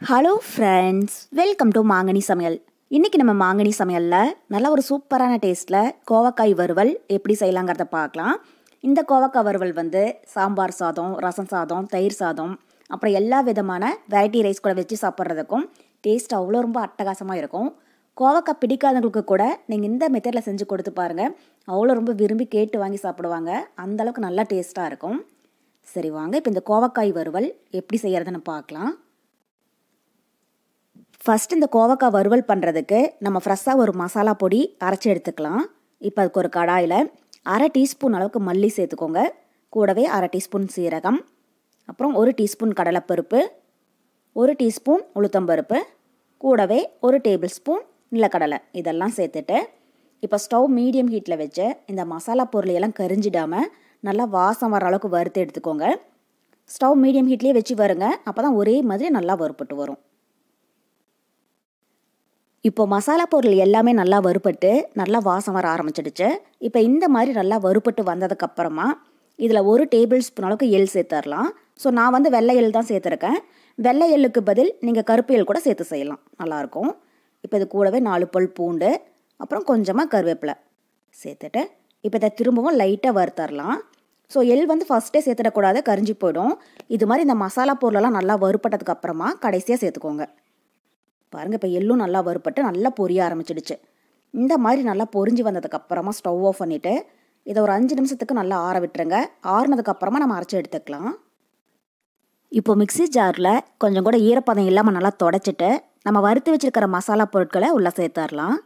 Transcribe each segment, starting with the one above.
Hello friends, welcome to மாங்கனி சமையல். இன்றைக்கி நம்ம மாங்கனி சமையலில் நல்ல ஒரு சூப்பரான டேஸ்ட்டில் கோவக்காய் வறுவல் எப்படி செய்யலாங்கிறத பார்க்கலாம். இந்த கோவக்காய் வறுவல் சாம்பார் சாதம், ரசம் சாதம், தயிர் சாதம், அப்புறம் எல்லா விதமான வெரைட்டி ரைஸ் கூட வச்சு சாப்பிட்றதுக்கும் டேஸ்ட் அவ்வளோ ரொம்ப அட்டகாசமாக இருக்கும். கோவக்காய் பிடிக்காதவங்களுக்கு கூட நீங்கள் இந்த மெத்தடில் செஞ்சு கொடுத்து பாருங்கள், அவ்வளோ ரொம்ப விரும்பி கேட்டு வாங்கி சாப்பிடுவாங்க. அந்தளவுக்கு நல்லா டேஸ்ட்டாக இருக்கும். சரி வாங்க, இப்போ இந்த கோவக்காய் வறுவல் எப்படி செய்கிறதுன்னு பார்க்கலாம். ஃபஸ்ட்டு இந்த கோவக்காய் வறுவல் பண்ணுறதுக்கு நம்ம ஃப்ரெஷ்ஷாக ஒரு மசாலா பொடி அரைச்சி எடுத்துக்கலாம். இப்போ அதுக்கு ஒரு கடாயில் 1/2 டீஸ்பூன் அளவுக்கு மல்லி சேர்த்துக்கோங்க. கூடவே 1/2 டீஸ்பூன் சீரகம், அப்புறம் 1 டீஸ்பூன் கடலைப்பருப்பு, 1 டீஸ்பூன் உளுத்தம்பருப்பு, கூடவே 1 டேபிள் ஸ்பூன் நிலக்கடலை இதெல்லாம் சேர்த்துட்டு இப்போ ஸ்டவ் மீடியம் ஹீட்டில் வச்சு இந்த மசாலா பொருளையெல்லாம் கரிஞ்சிடாமல் நல்லா வாசம் வர அளவுக்கு வறுத்து எடுத்துக்கோங்க. ஸ்டவ் மீடியம் ஹீட்லேயே வச்சு வருங்க, அப்போ தான் ஒரே மாதிரி நல்லா வறுப்பட்டு வரும். இப்போ மசாலா பொருள் எல்லாமே நல்லா வறுப்பட்டு நல்லா வாசம் வர ஆரம்பிச்சிடுச்சு. இப்போ இந்த மாதிரி நல்லா வறுப்பட்டு வந்ததுக்கப்புறமா இதில் 1 டேபிள் ஸ்பூன் அளவுக்கு எள் சேர்த்துடலாம். ஸோ நான் வெள்ளை எள் தான் சேர்த்துருக்கேன். வெள்ளை எள்ளுக்கு பதில் நீங்கள் கருப்பு எள் கூட சேர்த்து செய்யலாம், நல்லாயிருக்கும். இப்போ இது கூடவே 4 பல் பூண்டு, அப்புறம் கொஞ்சமாக கருவேப்பிலை சேர்த்துட்டு இப்போ இதை திரும்பவும் லைட்டாக வறுத்தரலாம். ஸோ எள் ஃபஸ்ட்டே சேர்த்துடக்கூடாது, கரிஞ்சி போயிடும். இது மாதிரி இந்த மசாலா பொருளெல்லாம் நல்லா வறுப்பட்டதுக்கப்புறமா கடைசியாக சேர்த்துக்கோங்க. பாருங்கள், இப்போ எள்ளும் நல்லா வறுப்பட்டு நல்லா பொரிய ஆரம்பிச்சிடுச்சு. இந்த மாதிரி நல்லா பொரிஞ்சு வந்ததுக்கப்புறமா ஸ்டவ் ஆஃப் பண்ணிவிட்டு இதை ஒரு 5 நிமிஷத்துக்கு நல்லா ஆற விட்டுருங்க. ஆறுனதுக்கப்புறமா நம்ம அரைச்சி எடுத்துக்கலாம். இப்போ மிக்ஸி ஜாரில் கொஞ்சம் கூட ஈரப்பதம் இல்லாமல் நல்லா தொடச்சிட்டு நம்ம வறுத்து வச்சுருக்கிற மசாலா பொருட்களை உள்ளே சேர்த்துடலாம்.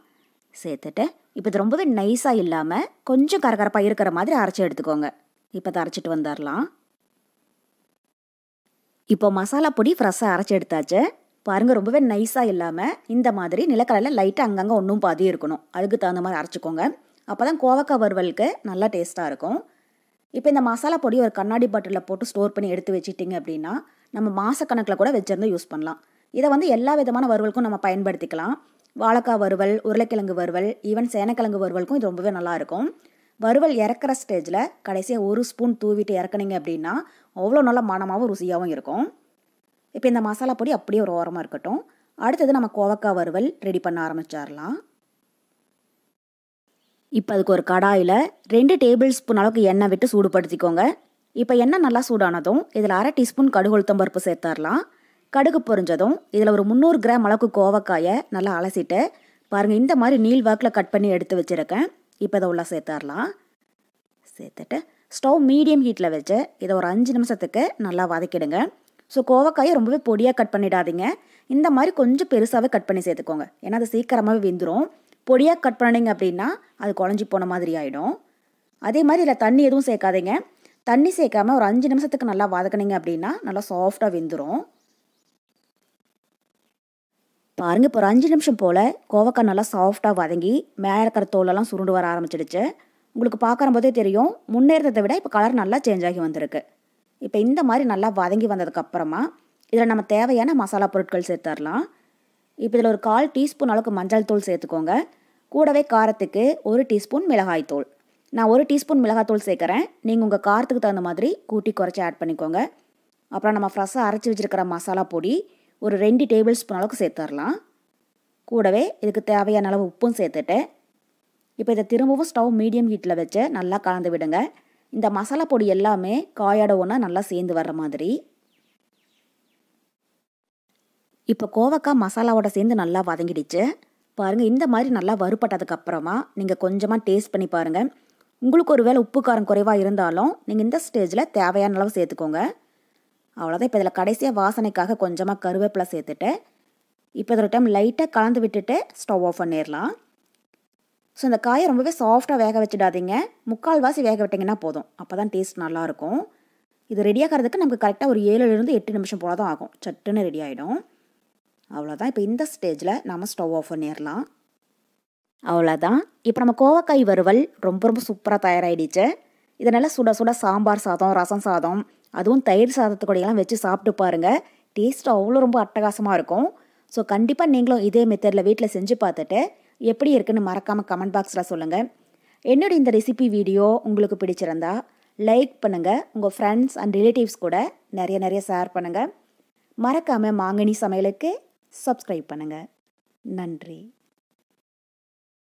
சேர்த்துட்டு இப்போ இது ரொம்பவே நைஸாக இல்லாமல் கொஞ்சம் கரகரப்பாக இருக்கிற மாதிரி அரைச்சி எடுத்துக்கோங்க. இப்போ அதை அரைச்சிட்டு வந்துடலாம். இப்போ மசாலா பொடி ஃப்ரெஷ்ஷாக அரைச்சி எடுத்தாச்சு. பாருங்கள், ரொம்பவே நைஸாக இல்லாமல் இந்த மாதிரி நிலக்கடலையில் லைட்டாக அங்கங்கே ஒன்றும் பாதி இருக்கணும். அதுக்கு தகுந்த மாதிரி அரைச்சிக்கோங்க. அப்போ தான் கோவக்காய் வறுவலுக்கு நல்லா டேஸ்ட்டாக இருக்கும். இப்போ இந்த மசாலா பொடி ஒரு கண்ணாடி பாட்டிலில் போட்டு ஸ்டோர் பண்ணி எடுத்து வச்சிட்டிங்க அப்படின்னா நம்ம மாதக்கணக்கில் கூட வச்சிருந்து யூஸ் பண்ணலாம். இதை எல்லா விதமான வறுவலுக்கும் நம்ம பயன்படுத்திக்கலாம். வாழைக்காய் வறுவல், உருளைக்கிழங்கு வறுவல், ஈவன் சேனக்கிழங்கு வறுவலுக்கும் இது ரொம்பவே நல்லாயிருக்கும். வறுவல் இறக்குற ஸ்டேஜில் கடைசியாக 1 ஸ்பூன் தூவிட்டு இறக்குனீங்க அப்படின்னா அவ்வளோ நல்லா மணமாகவும் ருசியாகவும் இருக்கும். இப்போ இந்த மசாலா பொடி அப்படியே ஒரு ஓரமாக இருக்கட்டும். அடுத்தது நம்ம கோவக்காய் வறுவல் ரெடி பண்ண ஆரம்பிச்சிடலாம். இப்போ அதுக்கு ஒரு கடாயில் 2 டேபிள் ஸ்பூன் அளவுக்கு எண்ணெய் விட்டு சூடுபடுத்திக்கோங்க. இப்போ எண்ணெய் நல்லா சூடானதும் இதில் 1/2 டீஸ்பூன் கடுகு உளுத்தம்பருப்பு சேர்த்துடலாம். கடுகு பொரிஞ்சதும் இதில் ஒரு 300 கிராம் அளவுக்கு கோவக்காயை நல்லா அலசிட்டு பாருங்கள், இந்த மாதிரி நீள்வாக்கில் கட் பண்ணி எடுத்து வச்சுருக்கேன். இப்போ இதை உள்ள சேர்த்துடலாம். சேர்த்துட்டு ஸ்டவ் மீடியம் ஹீட்டில் வச்சு இதை ஒரு 5 நிமிஷத்துக்கு நல்லா வதக்கிடுங்க. ஸோ கோவக்காயை ரொம்பவே பொடியாக கட் பண்ணிடாதீங்க. இந்த மாதிரி கொஞ்சம் பெருசாகவே கட் பண்ணி சேர்த்துக்கோங்க, ஏன்னா அது சீக்கிரமாகவே வெந்துடும். பொடியாக கட் பண்ணிங்க அப்படின்னா அது குழஞ்சி போன மாதிரி ஆகிடும். அதே மாதிரி இதில் தண்ணி எதுவும் சேர்க்காதீங்க. தண்ணி சேர்க்காமல் ஒரு 5 நிமிஷத்துக்கு நல்லா வதக்குனீங்க அப்படின்னா நல்லா சாஃப்டாக வெந்துடும். பாருங்கள், இப்போ ஒரு 5 நிமிஷம் போல் கோவக்காய் நல்லா சாஃப்டாக வதங்கி மேலே இருக்கிற தோலெல்லாம் சுருண்டு வர ஆரம்பிச்சிடுச்சு. உங்களுக்கு பார்க்குற போதே தெரியும், முன்னேறதை விட இப்போ கலர் நல்லா சேஞ்ச் ஆகி வந்திருக்கு. இப்போ இந்த மாதிரி நல்லா வதங்கி வந்ததுக்கப்புறமா இதில் நம்ம தேவையான மசாலா பொருட்கள் சேர்த்துடலாம். இப்போ இதில் ஒரு 1/4 டீஸ்பூன் அளவுக்கு மஞ்சள் தூள் சேர்த்துக்கோங்க. கூடவே காரத்துக்கு 1 டீஸ்பூன் மிளகாய் தூள். நான் 1 டீஸ்பூன் மிளகாய் தூள் சேர்க்குறேன். நீங்கள் உங்கள் காரத்துக்கு தகுந்த மாதிரி கூட்டி குறைச்சி ஆட் பண்ணிக்கோங்க. அப்புறம் நம்ம ஃப்ரெஷ்ஷாக அரைச்சி வச்சுருக்கிற மசாலா பொடி ஒரு 2 டேபிள் ஸ்பூன் அளவுக்கு சேர்த்துடலாம். கூடவே இதுக்கு தேவையான அளவு உப்பும் சேர்த்துட்டு இப்போ இதை திரும்பவும் ஸ்டவ் மீடியம் ஹீட்டில் வச்சு நல்லா கலந்து விடுங்க. இந்த மசாலா பொடி எல்லாமே காயோட ஒன்றா நல்லா சேர்ந்து வர்ற மாதிரி. இப்போ கோவக்காய் மசாலாவோட சேர்ந்து நல்லா வதங்கிடுச்சு. பாருங்கள், இந்த மாதிரி நல்லா வறுப்பட்டதுக்கப்புறமா நீங்கள் கொஞ்சமாக டேஸ்ட் பண்ணி பாருங்கள். உங்களுக்கு ஒரு வேளை உப்பு காரம் குறைவாக இருந்தாலும் நீங்கள் இந்த ஸ்டேஜில் தேவையான அளவு சேர்த்துக்கோங்க. அவ்வளோதான். இப்போ இதில் கடைசியாக வாசனைக்காக கொஞ்சமாக கருவேப்பிலை சேர்த்துட்டு இப்போ இதோட டைம் லைட்டாக கலந்து விட்டுட்டு ஸ்டவ் ஆஃப் பண்ணிடலாம். ஸோ இந்த காயை ரொம்பவே சாஃப்டாக வேக வச்சிடாதீங்க, 3/4 வேக விட்டிங்கன்னா போதும். அப்போ தான் டேஸ்ட் நல்லாயிருக்கும். இது ரெடியாகிறதுக்கு நமக்கு கரெக்டாக ஒரு 7லிருந்து 8 நிமிஷம் போல தான் ஆகும். சட்டுன்னு ரெடி ஆகிடும். அவ்வளோதான். இப்போ இந்த ஸ்டேஜில் நம்ம ஸ்டவ் ஆஃப் பண்ணிடலாம். அவ்வளோதான். இப்போ நம்ம கோவக்காய் வறுவல் ரொம்ப ரொம்ப சூப்பராக தயாராகிடுச்சு. இதனால் சுட சுட சாம்பார் சாதம், ரசம் சாதம், அதுவும் தயிர் சாதத்துக்கூடையெல்லாம் வச்சு சாப்பிட்டு பாருங்கள். டேஸ்ட் அவ்வளோ ரொம்ப அட்டகாசமாக இருக்கும். ஸோ கண்டிப்பாக நீங்களும் இதே மெத்தடில் வீட்டில் செஞ்சு பார்த்துட்டு எப்படி இருக்குன்னு மறக்காமல் கமெண்ட் பாக்ஸில் சொல்லுங்கள். என்னோட இந்த ரெசிபி வீடியோ உங்களுக்கு பிடிச்சிருந்தா லைக் பண்ணுங்கள். உங்கள் ஃப்ரெண்ட்ஸ் அண்ட் ரிலேட்டிவ்ஸ் கூட நிறைய ஷேர் பண்ணுங்கள். மறக்காமல் மாங்கனி சமையலுக்கு சப்ஸ்கிரைப் பண்ணுங்கள். நன்றி.